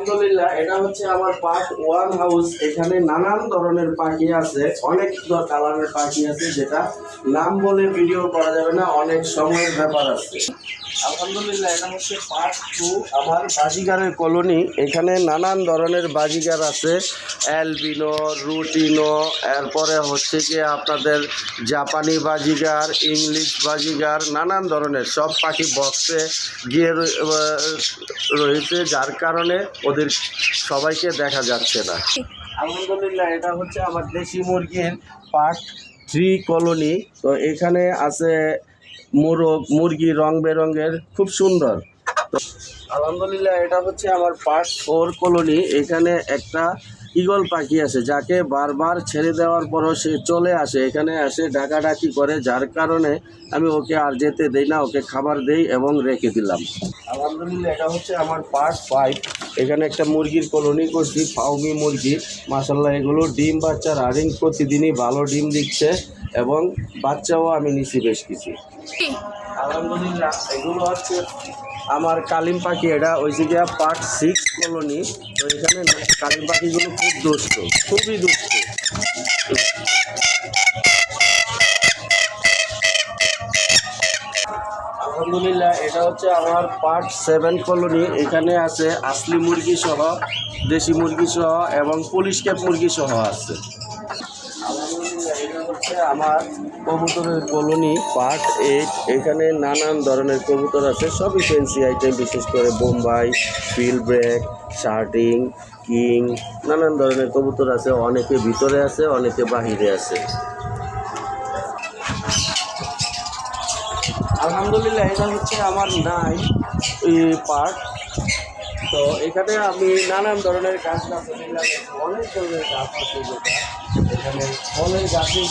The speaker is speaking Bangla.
আলহামদুলিল্লাহ, এটা হচ্ছে আমার পার্ট ওয়ান হাউস। এখানে নানান ধরনের পাখি আছে, অনেক কালারের পাখি আছে, যেটা নাম বলে ভিডিও করা যাবে না, অনেক সময়ের ব্যাপার আছে। আলহামদুলিল্লাহ, এটা হচ্ছে পার্ট টু আমার বাজিগারের কলোনি। এখানে নানান ধরনের বাজিগার আছে, অ্যালবিনো, রুটিনো, এরপরে হচ্ছে যে আপনাদের জাপানি বাজিগার, ইংলিশ বাজিগার, নানান ধরনের সব পাখি বক্সে গিয়ে রয়েছে, যার কারণে ওদের সবাইকে দেখা যাচ্ছে না। আলহামদুলিল্লাহ, এটা হচ্ছে আমার দেশি মুরগির পার্ট থ্রি কলোনি। তো এখানে আছে মোরগ মুরগি রং বেরঙের, খুব সুন্দর। তো আলহামদুলিল্লাহ, এটা হচ্ছে আমার পার্ট ফোর কলোনি। এখানে একটা ঈগল পাখি আছে, যাকে বারবার ছেড়ে দেওয়ার পরও সে চলে আসে, এখানে আসে ডাকাডাকি করে, যার কারণে আমি ওকে আর যেতে দেই না, ওকে খাবার দেই এবং রেখে দিলাম। আলহামদুলিল্লাহ, এটা হচ্ছে আমার পার্ট ফাইভ। এখানে একটা মুরগির কলোনি করছি, ফাউমি মুরগি। মাশাআল্লাহ, এগুলো ডিম বাচ্চা রানিং প্রতিদিনই ভালো ডিম দিচ্ছে এবং বাচ্চাও আমি নিছি বেশ কিছু। আলহামদুলিল্লাহ, এগুলো হচ্ছে আমার কালিম পাখি। এটা হয়েছে গিয়া পার্ট সিক্স কলোনি। তো এখানে কালিম পাখিগুলো খুব দুষ্ট, খুবই দুষ্ট। আলহামদুলিল্লাহ, এটা হচ্ছে আমার পার্ট সেভেন কলোনি। এখানে আছে আসলি মুরগি সহ, দেশি মুরগি সহ এবং পুলিশ ক্যাপ মুরগি সহ আছে। আলহামদুলিল্লাহ, এটা হচ্ছে আমার কবুতরের কলোনি পার্ট এইট। এখানে নানান ধরনের কবুতর আছে, সবই ফ্যান্সি আইটেম, বিশেষ করে বোম্বাই, ফিল ব্রেক, শার্টিং, কিং, নানান ধরনের কবুতর আছে। অনেকে ভিতরে আছে, অনেকে বাহিরে আছে। আলহামদুলিল্লাহ, এটা হচ্ছে আমার নাই পার্ট। তো এখানে আমি নানান ধরনের গাছ গাছালি লাগাই, অনেক ধরনের গাছ আছে, যেটা এখানে ফলের গাছের